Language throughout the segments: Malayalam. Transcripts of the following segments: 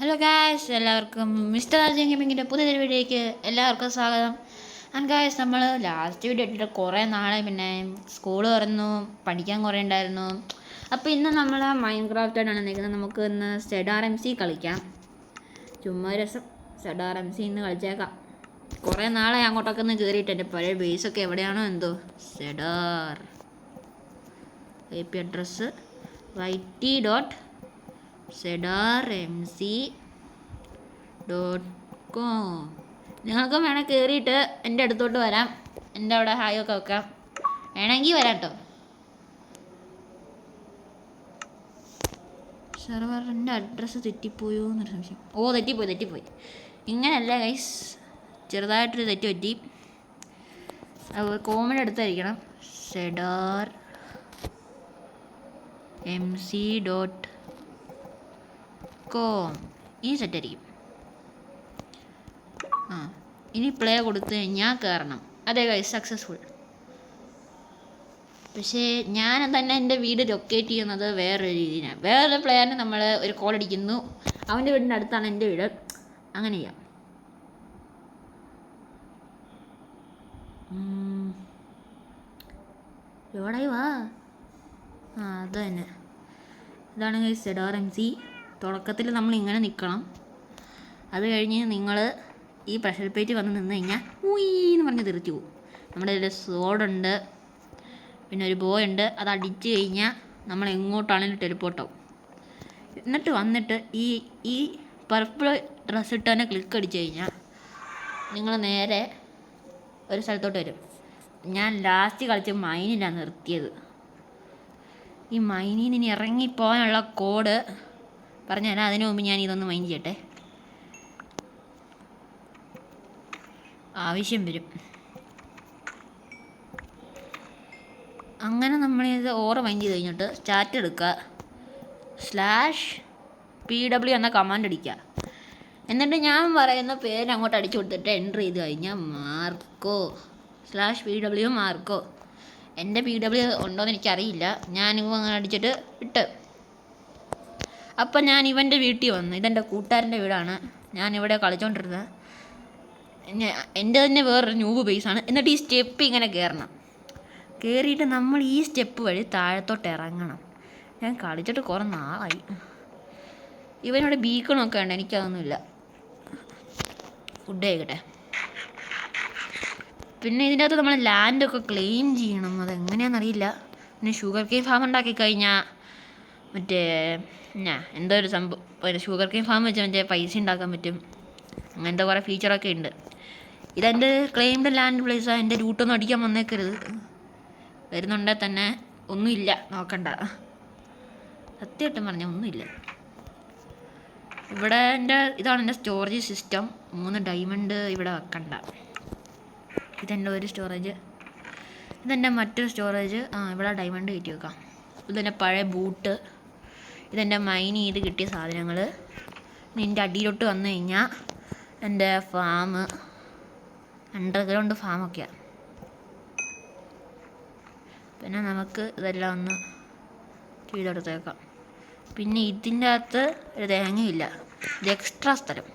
ഹലോ ഗായ്സ്, എല്ലാവർക്കും മിസ്റ്റർ അർജുൻ ഗെയിമിങ്ങിൻ്റെ പുതിയൊരു വീഡിയോയ്ക്ക് എല്ലാവർക്കും സ്വാഗതം. ആൻഡ് ഗായ്സ്, നമ്മൾ ലാസ്റ്റ് വീഡിയോ ഇട്ടിട്ട് കുറേ നാളെ, പിന്നെ സ്കൂൾ തുറന്നു, പഠിക്കാൻ കുറേ ഉണ്ടായിരുന്നു. അപ്പോൾ ഇന്ന് നമ്മൾ മൈൻക്രാഫ്റ്റായിട്ടാണ് നിൽക്കുന്നത്. നമുക്ക് ഇന്ന് ZRMC കളിക്കാം. ചുമ്മാ രസം, ZRMC ഇന്ന് കളിച്ചേക്കാം. കുറേ നാളെ അങ്ങോട്ടൊക്കെ ഒന്ന് കയറിയിട്ട് എൻ്റെ പഴയ ബേസൊക്കെ എവിടെയാണോ എന്തോ. ZR IP address YT.ZRMC.com. നിങ്ങൾക്കും വേണേൽ കയറിയിട്ട് എൻ്റെ അടുത്തോട്ട് വരാം. എൻ്റെ അവിടെ ഹായ് ഒക്കെ വെക്കാം, വേണമെങ്കിൽ വരാം കേട്ടോ. സെർവറിൻ്റെ അഡ്രസ്സ് തെറ്റിപ്പോയോ എന്നൊരു സംശയം. തെറ്റിപ്പോയി. ഇങ്ങനെയല്ല ഗൈസ്, ചെറുതായിട്ടൊരു തെറ്റ് പറ്റി. കോമൺ എടുത്തായിരിക്കണം. ZRMC.com ഈ സെറ്റായിരിക്കും. ഇനി പ്ലേ കൊടുത്തു കഴിഞ്ഞാൽ കയറണം. അതെ ഗൈസ്, സക്സസ്ഫുൾ. പക്ഷേ ഞാൻ തന്നെ എൻ്റെ വീട് ലൊക്കേറ്റ് ചെയ്യുന്നത് വേറൊരു രീതിയിലാണ്. വേറൊരു പ്ലെയറിന് നമ്മൾ ഒരു കോൾ അടിക്കുന്നു, അവൻ്റെ വീടിൻ്റെ അടുത്താണ് എൻ്റെ വീട്. അങ്ങനെ ചെയ്യാം. എവിടെയായി വാ. അത് തന്നെ, ഇതാണ് ഗൈസ് ZRMC. തുടക്കത്തിൽ നമ്മൾ ഇങ്ങനെ നിൽക്കണം. അത് കഴിഞ്ഞ് നിങ്ങൾ ഈ പ്രഷർ പ്ലേറ്റ് വന്ന് നിന്ന് കഴിഞ്ഞാൽ എന്ന് പറഞ്ഞ് തെറിച്ച് പോകും. നമ്മുടെ ഇതിൽ സോഡുണ്ട്, പിന്നെ ഒരു ബോയ് ഉണ്ട്. അത് അടിച്ച് കഴിഞ്ഞാൽ നമ്മൾ എങ്ങോട്ടാണെങ്കിലും ടെലിപ്പോർട്ടാവും. എന്നിട്ട് വന്നിട്ട് ഈ പർപ്പിൾ ഡ്രസ്സ് ഇട്ട് തന്നെ ക്ലിക്ക് അടിച്ച് കഴിഞ്ഞാൽ നിങ്ങൾ നേരെ ഒരു സ്ഥലത്തോട്ട് വരും. ഞാൻ ലാസ്റ്റ് കളിച്ച മൈനിലാണ് നിർത്തിയത്. ഈ മൈനിൽ നിന്ന് ഇനി ഇറങ്ങിപ്പോകാനുള്ള കോഡ് പറഞ്ഞു തരാം. അതിനു മുമ്പ് ഞാൻ ഇതൊന്ന് മൈൻഡ് ചെയ്യട്ടെ, ആവശ്യം വരും. അങ്ങനെ ഓറ മൈൻഡ് ചെയ്ത് കഴിഞ്ഞിട്ട് സ്റ്റാർട്ട് എടുക്കുക, /PW എന്ന കമാൻഡ് അടിക്കുക. എന്നിട്ട് ഞാൻ പറയുന്ന പേര് അങ്ങോട്ട് അടിച്ചു കൊടുത്തിട്ട് എൻ്റർ ചെയ്ത് കഴിഞ്ഞാൽ മാർക്കോ /PW മാർക്കോ. എൻ്റെ PW ഉണ്ടോയെന്ന് എനിക്കറിയില്ല. ഞാനിപ്പോൾ അങ്ങനെ അടിച്ചിട്ട് ഇട്ട്. അപ്പം ഞാൻ ഇവൻ്റെ വീട്ടിൽ വന്നു. ഇതെൻ്റെ കൂട്ടുകാരൻ്റെ വീടാണ്. ഞാനിവിടെ കളിച്ചുകൊണ്ടിരുന്നത്. എൻ്റെ തന്നെ വേറൊരു ന്യൂബ് ബേസാണ്. എന്നിട്ട് ഈ സ്റ്റെപ്പ് ഇങ്ങനെ കയറണം. കയറിയിട്ട് നമ്മൾ ഈ സ്റ്റെപ്പ് വഴി താഴത്തോട്ട് ഇറങ്ങണം. ഞാൻ കളിച്ചിട്ട് കുറേ നാളായി. ഇവനോട് ബീക്കണമൊക്കെ ഉണ്ട്, എനിക്കതൊന്നുമില്ല. ഫുഡ് കഴിക്കട്ടെ. പിന്നെ ഇതിൻ്റെ അകത്ത് നമ്മൾ ലാൻഡൊക്കെ ക്ലെയിം ചെയ്യണം. അതെങ്ങനെയാണെന്നറിയില്ല. പിന്നെ ഷുഗർ കെയിൻ ഫാം ഉണ്ടാക്കി കഴിഞ്ഞാൽ എന്തോ ഒരു സംഭവം, ഒരു ഷുഗർ കെയിൻ ഫാം വെച്ച് പൈസ ഉണ്ടാക്കാൻ പറ്റും. അങ്ങനത്തെ കുറേ ഫീച്ചറൊക്കെ ഉണ്ട്. ഇതെൻ്റെ ക്ലെയിംഡ് ലാൻഡ് പ്ലേസാണ്. എൻ്റെ റൂട്ടൊന്നും അടിക്കാൻ വന്നേക്കരുത്. വരുന്നുണ്ടെങ്കിൽ തന്നെ ഒന്നുമില്ല, നോക്കണ്ട. സത്യമായിട്ടും പറഞ്ഞാൽ ഒന്നുമില്ല. ഇവിടെ ഇതാണ് എൻ്റെ സ്റ്റോറേജ് സിസ്റ്റം. 3 ഡയമണ്ട് ഇവിടെ വെക്കണ്ട. ഇതെൻ്റെ ഒരു സ്റ്റോറേജ്, ഇതെൻ്റെ മറ്റൊരു സ്റ്റോറേജ്. ഇവിടെ ഡയമണ്ട് കയറ്റി വെക്കാം. ഇതെൻ്റെ പഴയ ബൂട്ട്, ഇതെൻ്റെ മൈൻ ചെയ്ത് കിട്ടിയ സാധനങ്ങൾ. എൻ്റെ അടിയിലോട്ട് വന്നു കഴിഞ്ഞാൽ എൻ്റെ ഫാം, അണ്ടർഗ്രൗണ്ട് ഫാമൊക്കെയാണ്. പിന്നെ നമുക്ക് ഇതെല്ലാം ഒന്ന് ചെയ്തെടുത്തേക്കാം. പിന്നെ ഇതിൻ്റെ അകത്ത് ഒരു തേങ്ങയില്ല, ഇത് എക്സ്ട്രാ സ്ഥലം.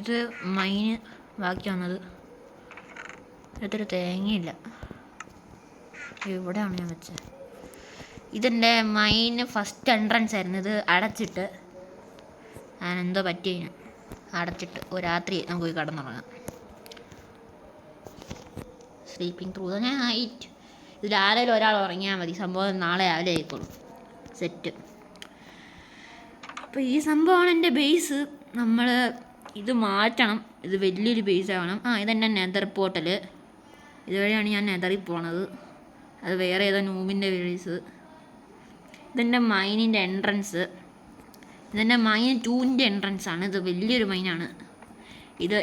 ഇത് മൈന് ബാക്കി വന്നത്. ഇതൊരു തേങ്ങയില്ല, ഇവിടെയാണ് ഞാൻ വെച്ചത്. ഇതെൻ്റെ മൈന് ഫസ്റ്റ് എൻട്രൻസ് ആയിരുന്നു. ഇത് അടച്ചിട്ട് ഞാനെന്തോ പറ്റിയതിന് അടച്ചിട്ട് രാത്രി നമുക്ക് പോയി കിടന്നുറങ്ങാം. Sleeping through the night. ഇതിൽ ആരെങ്കിലും ഒരാൾ ഉറങ്ങിയാൽ മതി, സംഭവം നാളെ രാവിലെ ആയിക്കോളും. സെറ്റ്. അപ്പോൾ ഈ സംഭവമാണ് എൻ്റെ ബേസ്. നമ്മൾ ഇത് മാറ്റണം. ഇത് വലിയൊരു ബേസ് ആവണം. ഇതെൻ്റെ നെതർ പോർട്ടൽ. ഇതുവഴിയാണ് ഞാൻ നെതറിൽ പോണത്. അത് വേറെ ഏതോ നൂബിൻ്റെ ബേസ്. ഇതെൻ്റെ മൈനിൻ്റെ എൻട്രൻസ്. ഇതെൻ്റെ മൈൻ 2ൻ്റെ എൻട്രൻസ് ആണ്. ഇത് വലിയൊരു മൈനാണ്.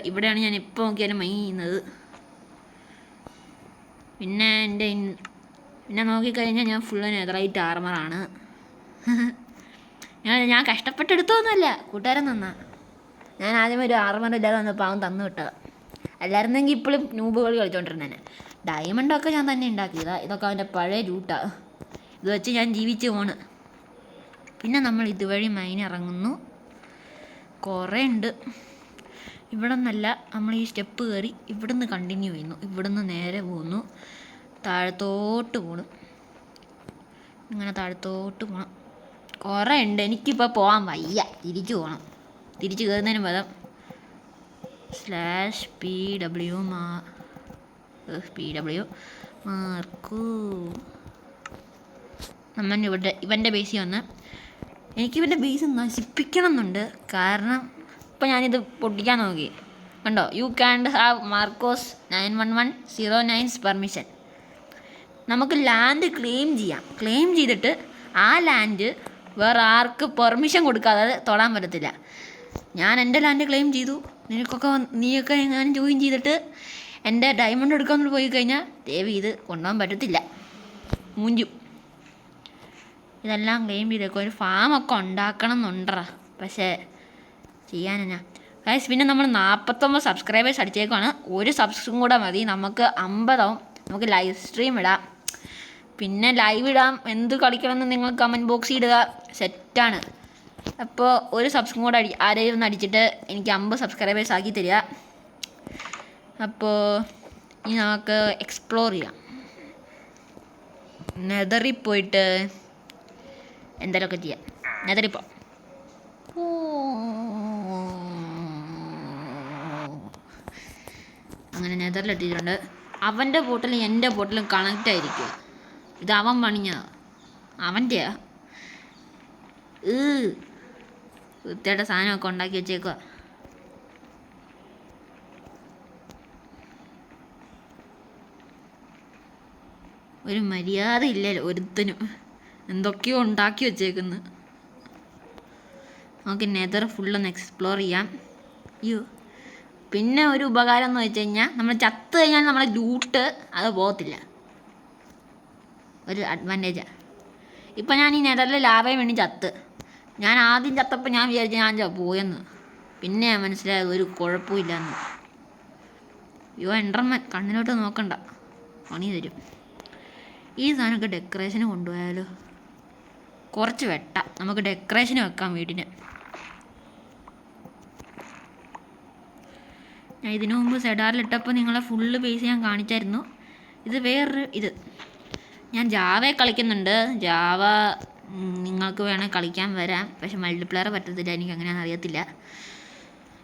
ഇവിടെയാണ് ഞാൻ എപ്പോൾ നോക്കിയാലും മൈൻ ചെയ്യുന്നത്. പിന്നെ നോക്കിക്കഴിഞ്ഞാൽ ഞാൻ ഫുള്ള് നെതറൈറ്റ് ആർമറാണ്. ഞാൻ കഷ്ടപ്പെട്ടെടുത്തൊന്നുമല്ല, കൂട്ടുകാരൻ തന്നാ. ഞാൻ ആദ്യം ഒരു ആർമർ ഇല്ലാതെ വന്നപ്പോൾ അവൻ തന്നു വിട്ടതാണ്. അല്ലായിരുന്നെങ്കിൽ ഇപ്പോഴും നൂബുകൾ കളിച്ചുകൊണ്ടിരുന്നേനെ. ഡയമണ്ടൊക്കെ ഞാൻ തന്നെ ഉണ്ടാക്കിയതാണ്. ഇതൊക്കെ അവൻ്റെ പഴയ ലൂട്ടാണ്. ഇത് വെച്ച് ഞാൻ ജീവിച്ച് പോണ്. പിന്നെ നമ്മൾ ഇതുവഴി മൈൻ ഇറങ്ങുന്നു. കുറേ ഉണ്ട്. ഇവിടെ നിന്നല്ല, നമ്മൾ ഈ സ്റ്റെപ്പ് കയറി ഇവിടെ നിന്ന് കണ്ടിന്യൂ ചെയ്യുന്നു. ഇവിടെ നിന്ന് നേരെ പോകുന്നു, താഴത്തോട്ട് പോകണം. ഇങ്ങനെ താഴത്തോട്ട് പോകണം. കുറേ ഉണ്ട്. എനിക്കിപ്പോൾ പോകാൻ വയ്യ, തിരിച്ചു പോകണം. തിരിച്ച് കയറുന്നതിന് പകരം /PW മാർക്കൂ നമ്മൾ ഇവൻ്റെ ബേസിൽ വന്ന് എനിക്കിവൻ്റെ ബേസ് നശിപ്പിക്കണം എന്നുണ്ട്. കാരണം ഇപ്പം ഞാനിത് പൊട്ടിക്കാൻ നോക്കി, കണ്ടോ, you can have Marcos 9110 permission. നമുക്ക് ലാൻഡ് ക്ലെയിം ചെയ്യാം. ക്ലെയിം ചെയ്തിട്ട് ആ ലാൻഡ് വേറെ ആർക്ക് പെർമിഷൻ കൊടുക്കാതെ തൊടാൻ പറ്റത്തില്ല. ഞാൻ എൻ്റെ ലാൻഡ് ക്ലെയിം ചെയ്തു. നീയൊക്കെ എങ്ങാനും ജോയിൻ ചെയ്തിട്ട് എൻ്റെ ഡയമണ്ട് എടുക്കാൻ പോയി കഴിഞ്ഞാൽ ദയവ് ഇത് കൊണ്ടുപോകാൻ പറ്റത്തില്ല, മൂഞ്ചും. ഇതെല്ലാം ക്ലെയിം ചെയ്തേക്കും. ഒരു ഫാമൊക്കെ ഉണ്ടാക്കണം എന്നുണ്ടറാ, പക്ഷേ ചെയ്യാനാ ഗൈസ്. പിന്നെ നമ്മൾ 49 സബ്സ്ക്രൈബേഴ്സ് അടിച്ചേക്കാണ്. ഒരു സബ്സ്ക്രൈബും കൂടെ മതി, നമുക്ക് 50 ആവും. നമുക്ക് ലൈവ് സ്ട്രീം ഇടാം, പിന്നെ ലൈവ് ഇടാം. എന്ത് കളിക്കണമെന്ന് നിങ്ങൾ കമൻറ്റ് ബോക്സിൽ ഇടുക. സെറ്റാണ്. അപ്പോൾ ഒരു സബ്സ്ക്രൈബും കൂടെ ആരെയും ഒന്ന് അടിച്ചിട്ട് എനിക്ക് 50 സബ്സ്ക്രൈബേഴ്സ് ആക്കി തരിക. അപ്പോൾ ഇനി നമുക്ക് എക്സ്പ്ലോർ ചെയ്യാം. നെതറിൽ പോയിട്ട് എന്തെങ്കിലുമൊക്കെ ചെയ്യാം. നെതറിൽ പോവാം. അങ്ങനെ നെതറിലെത്തിയിട്ടുണ്ട്. അവൻ്റെ പോർട്ടലും എൻ്റെ പോർട്ടലും കണക്റ്റ് ആയിരിക്കുക. ഇത് അവൻ പണിഞ്ഞതാണ്, അവൻ്റെയാ. വൃത്തിയായിട്ട് സാധനമൊക്കെ ഉണ്ടാക്കി വെച്ചേക്കുക. ഒരു മര്യാദ ഇല്ലല്ലോ ഒരുത്തനും, എന്തൊക്കെയോ ഉണ്ടാക്കി വെച്ചേക്കുന്നു. നമുക്ക് നെതർ ഫുള്ളൊന്ന് എക്സ്പ്ലോർ ചെയ്യാം. അയ്യോ, പിന്നെ ഒരു ഉപകാരം എന്ന് വെച്ച് കഴിഞ്ഞാൽ നമ്മൾ ചത്ത് കഴിഞ്ഞാൽ നമ്മളെ ലൂട്ട് അത് പോകത്തില്ല. ഒരു അഡ്വാൻറ്റേജാണ്. ഇപ്പം ഞാൻ ഈ നെതറിൽ ലാഭയും വേണ്ടി ചത്ത്. ഞാൻ ആദ്യം ചത്തപ്പോൾ ഞാൻ വിചാരിച്ചു ഞാൻ പോയെന്ന്. പിന്നെ മനസ്സിലായത് ഒരു കുഴപ്പമില്ലെന്ന്. അയ്യോ, എൻഡർമാൻ കണ്ണിലോട്ട് നോക്കണ്ട, പണി തരും. ഈ സാധനമൊക്കെ ഡെക്കറേഷന് കൊണ്ടുപോയാലോ? കുറച്ച് വെട്ടാം, നമുക്ക് ഡെക്കറേഷന് വെക്കാം വീടിന്. ഞാൻ ഇതിനു മുമ്പ് സെഡാറിലിട്ടപ്പോൾ നിങ്ങളെ ഫുള്ള് പേസ് ഞാൻ കാണിച്ചായിരുന്നു. ഇത് വേറൊരു ഇത്. ഞാൻ ജാവ കളിക്കുന്നുണ്ട്. ജാവ നിങ്ങൾക്ക് വേണേൽ കളിക്കാൻ വരാം, പക്ഷെ മൾട്ടിപ്ലെയർ പറ്റത്തില്ല, എനിക്ക് അങ്ങനെയാണെന്ന് അറിയത്തില്ല.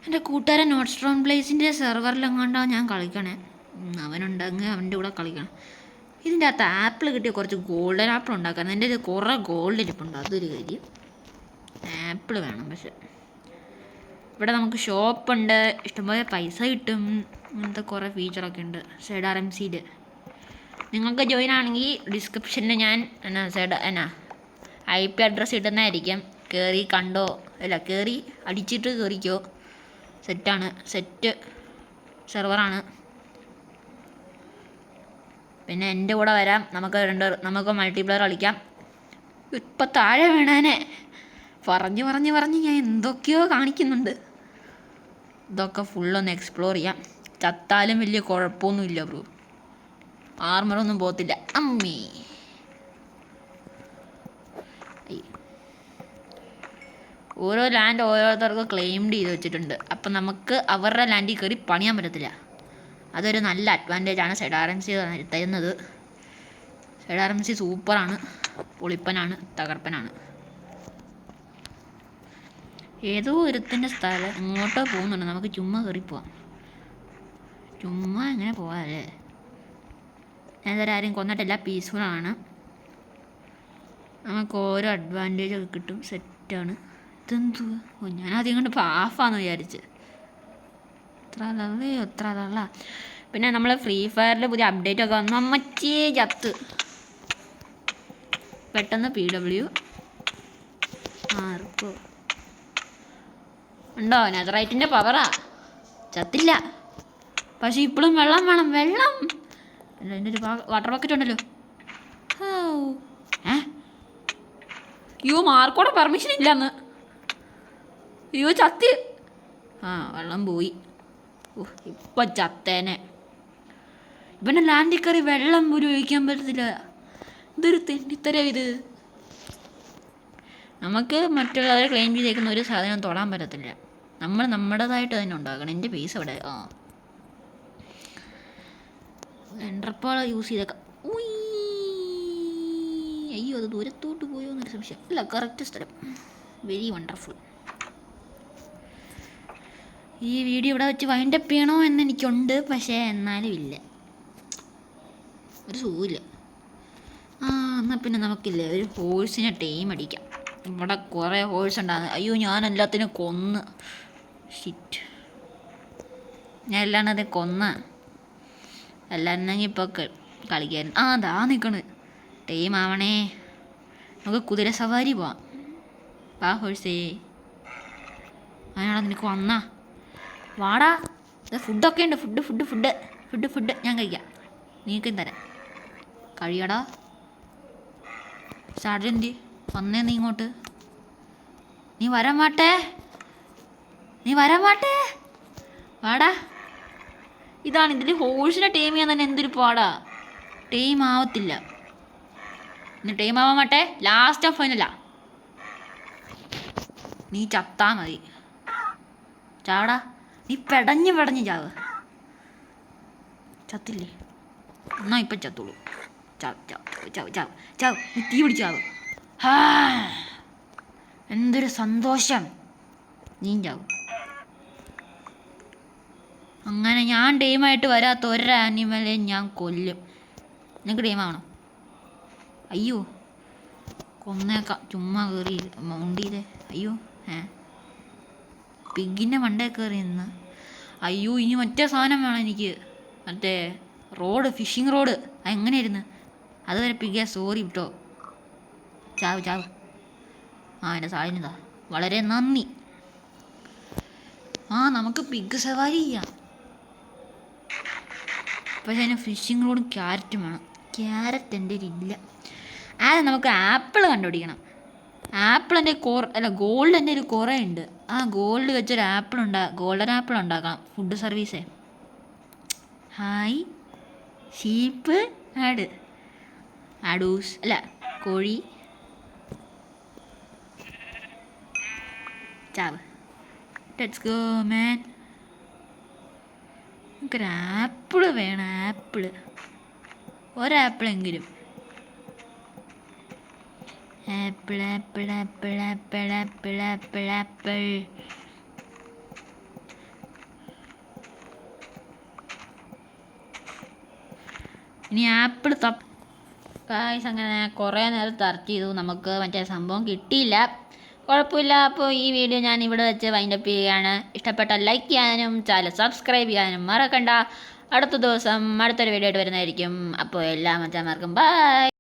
എൻ്റെ കൂട്ടുകാരൻ നോട്ട് സ്ട്രോങ് പ്ലേസിൻ്റെ സെർവറിലെങ്ങാണ്ടാണ് ഞാൻ കളിക്കണേ. അവനുണ്ടെങ്കിൽ അവൻ്റെ കൂടെ കളിക്കണം. ഇതിൻ്റെ അകത്ത് ആപ്പിൾ കിട്ടിയ കുറച്ച് ഗോൾഡൻ ആപ്പിൾ ഉണ്ടാക്കണം. എൻ്റെ കുറേ ഗോൾഡ് ഇരിപ്പുണ്ട്, അതൊരു കാര്യം. ആപ്പിൾ വേണം. പക്ഷെ ഇവിടെ നമുക്ക് ഷോപ്പുണ്ട്, ഇഷ്ടംപോലെ പൈസ കിട്ടും, അങ്ങനത്തെ കുറേ ഫീച്ചറൊക്കെ ഉണ്ട് ZRMCയിൽ. നിങ്ങൾക്ക് ജോയിൻ ആണെങ്കിൽ ഡിസ്ക്രിപ്ഷനിൽ ഞാൻ IP അഡ്രസ്സ് ഇടുന്നതായിരിക്കും. കയറി കണ്ടോ, അല്ല കയറി അടിച്ചിട്ട് കയറിക്കോ. സെറ്റാണ്, സെറ്റ് സെർവറാണ്. പിന്നെ എൻ്റെ കൂടെ വരാം, നമുക്ക് മൾട്ടിപ്ലെയർ കളിക്കാം. ഇപ്പം താഴെ വീണാനെ പറഞ്ഞ് ഞാൻ എന്തൊക്കെയോ കാണിക്കുന്നുണ്ട്. ഇതൊക്കെ ഫുള്ളൊന്ന് എക്സ്പ്ലോർ ചെയ്യാം. ചത്താലും വലിയ കുഴപ്പമൊന്നുമില്ല ബ്രോ, ആർമറൊന്നും പോകത്തില്ല. അമ്മേ, ഓരോ ലാൻഡ് ഓരോരുത്തർക്ക് ക്ലെയിംഡ് ചെയ്ത് വെച്ചിട്ടുണ്ട്. അപ്പം നമുക്ക് അവരുടെ ലാൻഡിൽ കയറി പണിയാൻ പറ്റത്തില്ല. അതൊരു നല്ല അഡ്വാൻറ്റേജാണ് ZRMC തരുന്നത്. ZRMC സൂപ്പറാണ്, പൊളിപ്പനാണ്, തകർപ്പനാണ്. ഏതോ ഒരുത്തിൻ്റെ സ്ഥലം ഇങ്ങോട്ടോ പോകുന്നുണ്ട്. നമുക്ക് ചുമ്മാ കയറി പോവാം. ചുമ്മാ എങ്ങനെ പോവാല്ലേ? ഞാൻ ഇതുവരെ ആരും കൊന്നിട്ടില്ല, പീസ്ഫുള്ളാണ്. നമുക്ക് ഓരോ അഡ്വാൻറ്റേജൊക്കെ കിട്ടും, സെറ്റാണ്. ഇതെന്തുവാ? ഞാൻ ആദ്യം കണ്ടപ്പോൾ ഹാഫാന്ന് വിചാരിച്ച്. എത്ര തള്ള. പിന്നെ നമ്മൾ ഫ്രീ ഫയറിൽ പുതിയ അപ്ഡേറ്റ് ഒക്കെ വന്നു. അമ്മച്ചേ ചത്ത്. പെട്ടെന്ന് PW ആർക്കോ ഉണ്ടോ? നെതറൈറ്റിൻ്റെ പവറാ. ചത്തില്ല, പക്ഷെ ഇപ്പോഴും വെള്ളം വേണം. വെള്ളം അല്ല, എൻ്റെ ഒരു വാട്ടർ ബക്കറ്റ് ഉണ്ടല്ലോ. മാർക്കോടെ പെർമിഷൻ ഇല്ലന്ന്. ചത്തി. വെള്ളം പോയി. ഇപ്പം ചത്തേനെ. ഇവൻ്റെ ലാൻഡിൽ കയറി വെള്ളം പോലും ഒഴിക്കാൻ പറ്റത്തില്ല. ഇതൊരു തെണ്ടിത്തരം ഇത്. നമുക്ക് മറ്റുള്ളവരെ ക്ലെയിം ചെയ്തേക്കുന്ന ഒരു സാധനം തൊടാൻ പറ്റത്തില്ല. നമ്മൾ നമ്മുടേതായിട്ട് തന്നെ ഉണ്ടാക്കണം. എൻ്റെ പൈസ അവിടെ എൻട്രപ്പോൾ യൂസ് ചെയ്തേക്കാം. അയ്യോ, അത് ദൂരത്തോട്ട് പോയോ എന്നൊരു സംശയം. അല്ല, കറക്റ്റ് സ്ഥലം. Very wonderful. ഈ വീഡിയോ ഇവിടെ വെച്ച് വൈൻഡപ്പ് ചെയ്യണോ എന്നെനിക്കുണ്ട്, പക്ഷേ എന്നാലും ഇല്ല, ഒരു സുഖമില്ല. എന്നാൽ പിന്നെ നമുക്കില്ലേ ഒരു ഹോഴ്സിനെ ടീം അടിക്കാം. ഇവിടെ കുറേ ഹോഴ്സ് ഉണ്ടാകുന്നത്. അയ്യോ, ഞാൻ എല്ലാത്തിനും കൊന്ന്. ഷിറ്റ്, ഞാൻ എല്ലാത്തിനും കൊന്ന. അല്ലാന്നെങ്കിൽ ഇപ്പോൾ കളിക്കായിരുന്നു. അതാ നിൽക്കണ്. ടീം ആവണേ. നമുക്ക് കുതിര സവാരി പോവാം. വാ ഹോഴ്സേ. അതിനാടാ നിനക്ക് വന്നാ. വാടാ. ഫുഡൊക്കെ ഉണ്ട്. ഫുഡ് ഞാൻ കഴിക്കാം. നീക്കും തരാം. കഴിയടാ. സാർജന്റ് വന്നേ. നീ ഇങ്ങോട്ട്. നീ വരാൻ മാട്ടേ. വാടാ. ഇതാണ് ഇതിൽ ഹോഴ്സിനെ ടീം ചെയ്യാൻ തന്നെ എന്തൊരു പാടാ. ടീം ആവത്തില്ല. ഇന്ന് ടീം ആവാൻ മാട്ടെ. Last of ഫൈനലാ. നീ ചത്താ മതി. ചാവടാ. നീ പെടഞ്ഞ് ചാവ്. ചത്തില്ലേ? എന്നാ ഇപ്പം ചത്തോളൂ. ചാവ്. നീ തീ പിടിച്ചാവ്. എന്തൊരു സന്തോഷം. നീ ചാവും. അങ്ങനെ ഞാൻ ടീമായിട്ട് വരാത്ത ഒരു ആനിമലെ ഞാൻ കൊല്ലും. നിങ്ങൾക്ക് ടീമാവണം? അയ്യോ, കൊന്നേക്കാം. ചുമ്മാ കയറി മൗണ്ടിയിലെ. അയ്യോ, പിഗിൻ്റെ മണ്ടേ കയറി നിന്ന്. അയ്യോ, ഇനി മറ്റേ സാധനം വേണം എനിക്ക്. മറ്റേ റോഡ്, ഫിഷിംഗ് റോഡ്. അതെങ്ങനെയായിരുന്നു? അതുവരെ പിഗ സോറി വിട്ടോ. ചാവ്. എൻ്റെ സാധനതാ. വളരെ നന്ദി. നമുക്ക് പിഗ് സവാരി ചെയ്യാം. പക്ഷേ അതിന് ഫിഷിംഗ് റോഡും ക്യാരറ്റും വേണം. ക്യാരറ്റ് എൻ്റെ ഇല്ല. നമുക്ക് ആപ്പിൾ കണ്ടുപിടിക്കണം. ആപ്പിൾ എൻ്റെ ഗോൾഡ് എൻ്റെ ഒരു കുറേ ഉണ്ട്. ഗോൾഡ് വെച്ചൊരു ഗോൾഡൻ ആപ്പിൾ ഉണ്ടാക്കാം. ഫുഡ് സർവീസേ. Hi sheep. ആഡൂസ് അല്ല, കോഴി. ചാവ്. Let's go man. നമുക്കൊരു ആപ്പിൾ വേണം. ഒരാപ്പിളെങ്കിലും. ആപ്പിൾ. ഇനി ആപ്പിൾ ഗായ്സ്, അങ്ങനെ കുറേ നേരം സെർച്ച് ചെയ്തു. നമുക്ക് മറ്റേ സംഭവം കിട്ടിയില്ല. കുഴപ്പമില്ല. അപ്പോൾ ഈ വീഡിയോ ഞാൻ ഇവിടെ വെച്ച് വൈൻഡപ്പ് ചെയ്യുകയാണ്. ഇഷ്ടപ്പെട്ടാൽ ലൈക്ക് ചെയ്യാനും ചാനൽ സബ്സ്ക്രൈബ് ചെയ്യാനും മറക്കണ്ട. അടുത്ത ദിവസം അടുത്തൊരു വീഡിയോ ആയിട്ട് വരുന്നതായിരിക്കും. അപ്പോൾ എല്ലാ മച്ചാന്മാർക്കും ബൈ.